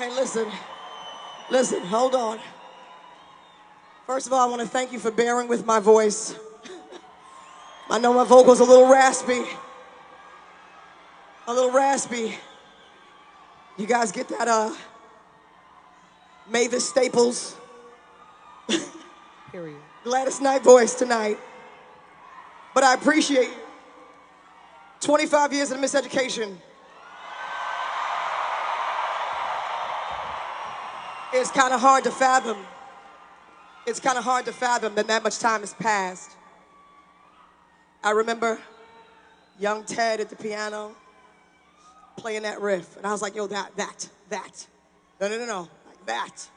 Okay, listen, hold on. First of all, I want to thank you for bearing with my voice. I know my vocal's a little raspy. You guys get that, Mavis Staples, Period. Gladys Knight voice tonight. But I appreciate you. 25 years in miseducation. It's kind of hard to fathom. It's kind of hard to fathom that much time has passed. I remember young Ted at the piano playing that riff. And I was like, yo, that. No. Like that.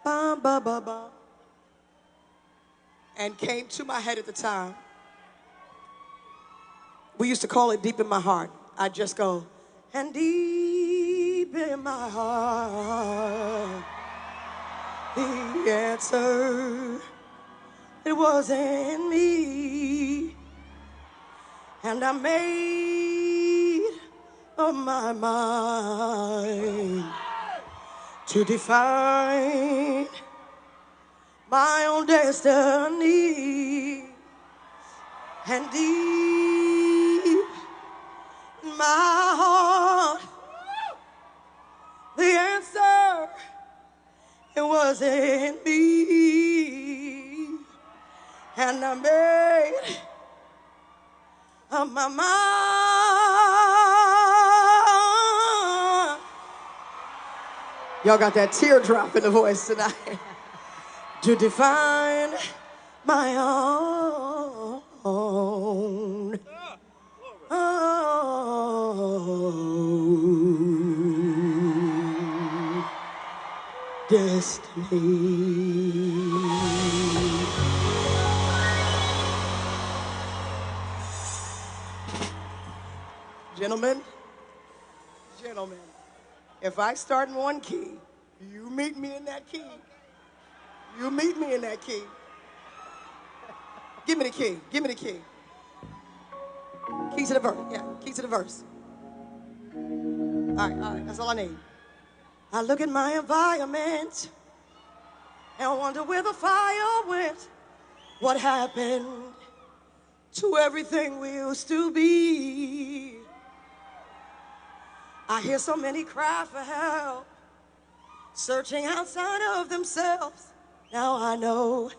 Bum, bum, bum, bum. And came to my head at the time. We used to call it Deep in My Heart. I'd just go, and deep in my heart, the answer, it was in me. And I made up my mind to define my own destiny. And deep in my heart, the answer, it was in me. And I made up my mind. Y'all got that teardrop in the voice tonight. To define my own destiny. Gentlemen, if I start in one key, you meet me in that key. Give me the key. Key to the verse. Yeah, key to the verse. All right, that's all I need. I look at my environment and wonder where the fire went. What happened to everything we used to be? I hear so many cry for help, searching outside of themselves. Now I know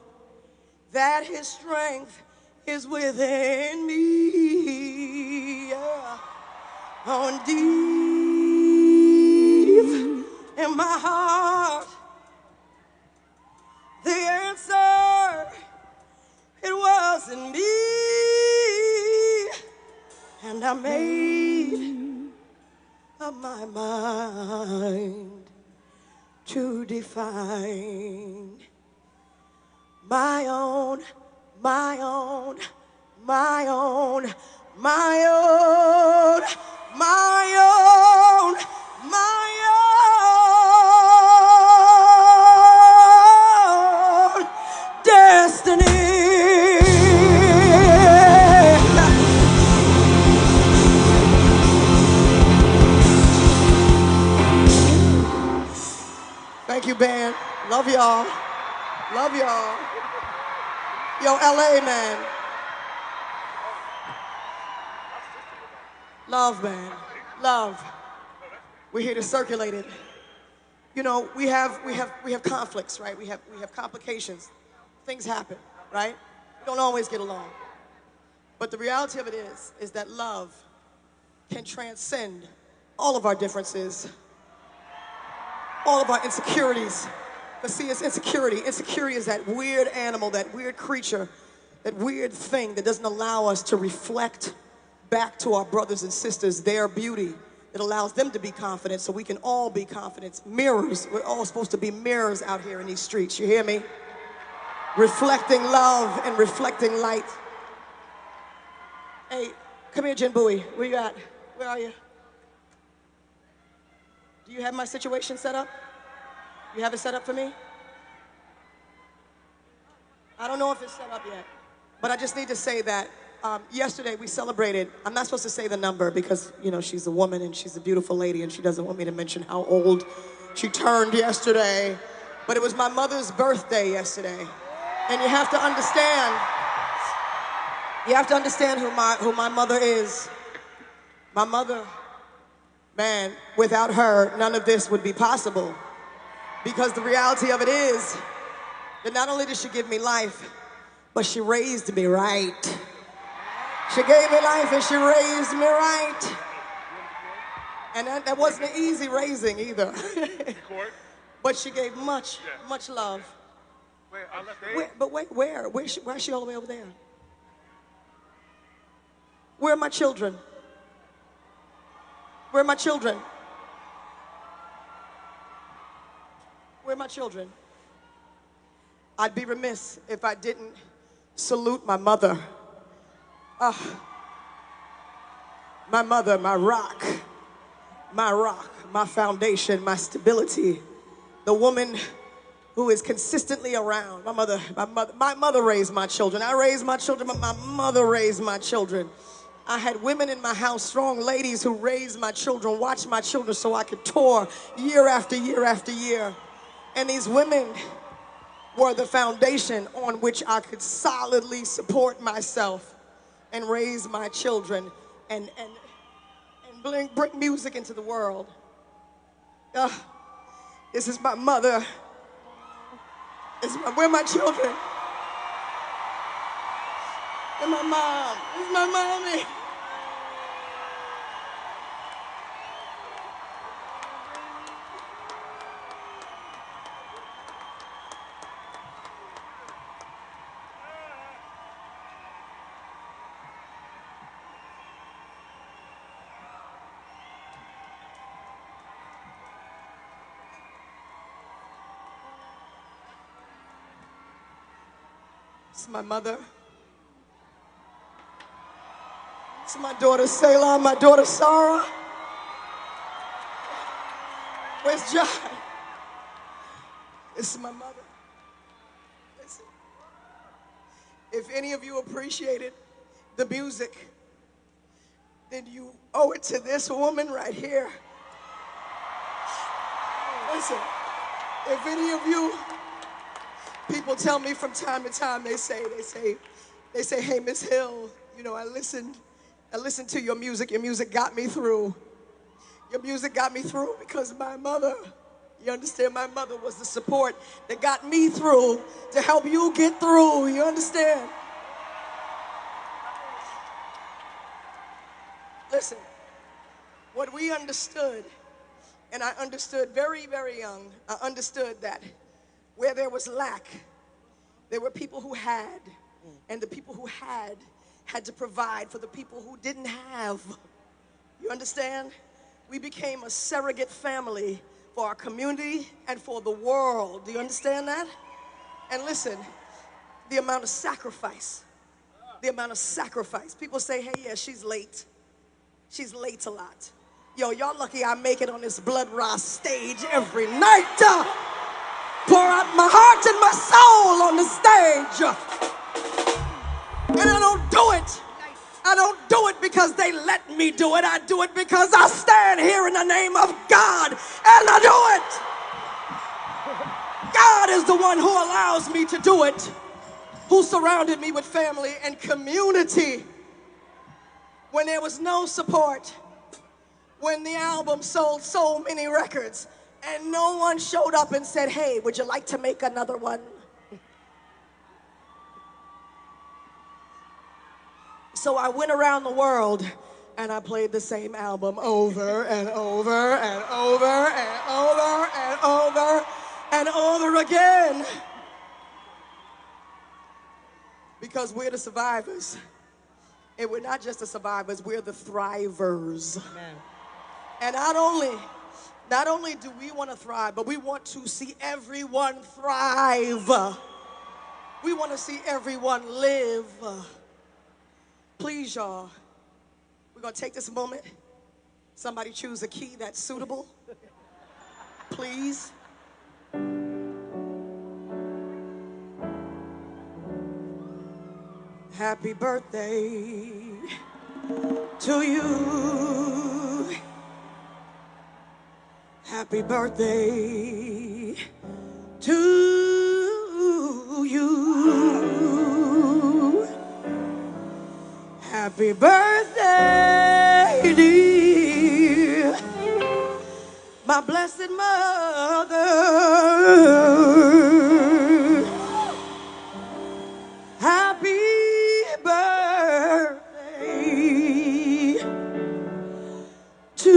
that his strength is within me. Yeah. On deep in my heart, the answer, it was in me. And I made up my mind to define my own destiny. Thank you, band. Love y'all. Yo, LA, man. Love, man. Love. We're here to circulate it. You know, we have conflicts, right? We have complications. Things happen, right? We don't always get along. But the reality of it is that love can transcend all of our differences, all of our insecurities. But see, it's insecurity. Insecurity is that weird animal, that weird creature, that weird thing that doesn't allow us to reflect back to our brothers and sisters their beauty. It allows them to be confident so we can all be confident. Mirrors. We're all supposed to be mirrors out here in these streets. You hear me? Reflecting love and reflecting light. Hey, come here, Jen Bowie. Where you at? Where are you? Do you have my situation set up? You have it set up for me? I don't know if it's set up yet, but I just need to say that Yesterday we celebrated, I'm not supposed to say the number because, you know, she's a woman and she's a beautiful lady and she doesn't want me to mention how old she turned yesterday. But it was my mother's birthday yesterday. And you have to understand who my mother is. My mother, man, without her, none of this would be possible. Because the reality of it is that not only did she give me life, but she raised me right. She gave me life and she raised me right. And that wasn't an easy raising either. But she gave much love. Where? Why is she all the way over there? Where are my children? Where are my children? Where are my children? I'd be remiss if I didn't salute my mother. My mother, my rock, my foundation, my stability. The woman who is consistently around. My mother raised my children. I raised my children, but my mother raised my children. I had women in my house, strong ladies who raised my children, watched my children so I could tour year after year after year. And these women were the foundation on which I could solidly support myself and raise my children and bring music into the world. This is my mother. Where are my children? And my mom. This is my mommy. This is my mother. This is my daughter Selah, my daughter Sarah. Where's John? This is my mother. Listen, if any of you appreciated the music, then you owe it to this woman right here. Listen, if any of you, people tell me from time to time, they say, hey, Miss Hill, you know, I listened to your music got me through. Your music got me through because my mother, you understand, my mother was the support that got me through to help you get through, you understand? Listen, what we understood, and I understood very, very young, I understood that where there was lack, there were people who had, and the people who had to provide for the people who didn't have. You understand? We became a surrogate family for our community and for the world. Do you understand that? And listen, the amount of sacrifice, People say, hey, yeah, she's late. She's late a lot. Yo, y'all lucky I make it on this blood raw stage every night. Pour out my heart and my soul on the stage. And I don't do it. I don't do it because they let me do it. I do it because I stand here in the name of God and I do it. God is the one who allows me to do it, who surrounded me with family and community. When there was no support, when the album sold so many records, and no one showed up and said, hey, would you like to make another one? So I went around the world and I played the same album over and over and over and over and over and over again. Because we're the survivors. And we're not just the survivors, we're the thrivers. Amen. And not only do we want to thrive, but we want to see everyone thrive. We want to see everyone live. Please, y'all, we're going to take this moment. Somebody choose a key that's suitable. Please. Happy birthday to you. Happy birthday to you. Happy birthday, dear, my blessed mother. Happy birthday to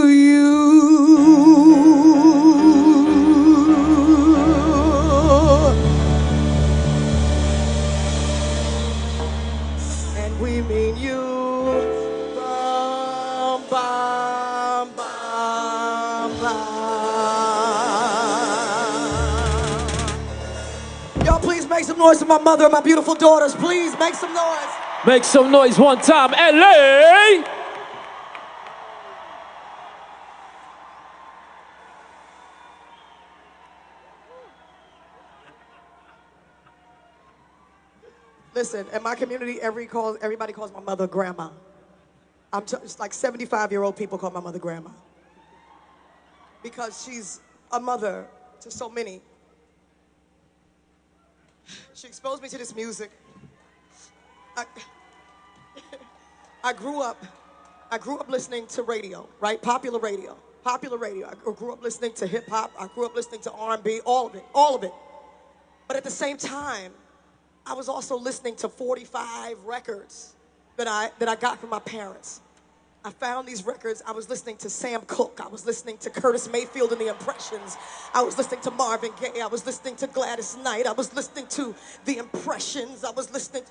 you. And we mean you. Bum, bum, bum, bum. Y'all please make some noise for my mother and my beautiful daughters. Please make some noise. Make some noise one time, LA! Listen, in my community, everybody calls my mother grandma. It's like 75-year-old people call my mother grandma. Because she's a mother to so many. She exposed me to this music. I grew up listening to radio, right? Popular radio. I grew up listening to hip hop. I grew up listening to R&B, all of it. But at the same time, I was also listening to 45 records that I got from my parents. I found these records. I was listening to Sam Cooke. I was listening to Curtis Mayfield and the Impressions. I was listening to Marvin Gaye. I was listening to Gladys Knight. I was listening to the Impressions. I was listening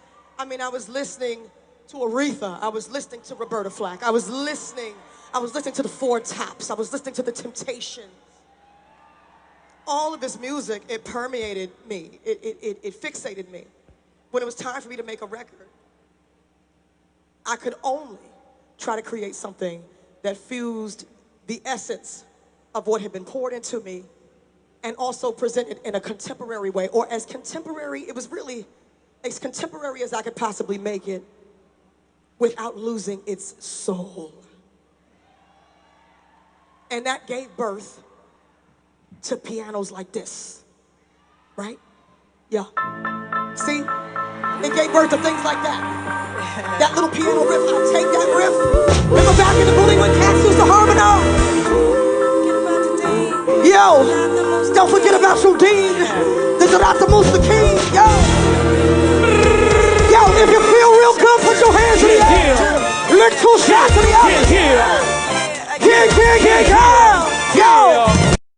to Aretha. I was listening to Roberta Flack. I was listening to the Four Tops. I was listening to the Temptations. All of this music, it permeated me. It fixated me. When it was time for me to make a record, I could only try to create something that fused the essence of what had been poured into me and also presented in a contemporary way, or as contemporary, it was really as contemporary as I could possibly make it without losing its soul. And that gave birth to pianos like this, right? Yeah. See? It gave birth to things like that. That little piano riff, I take that riff. Remember back in the building when cats used to harmonize? Yo, don't forget about your dean. This is not the most the king. Yo, if you feel real good, put your hands in the air. Lick two shots in the air. Yo.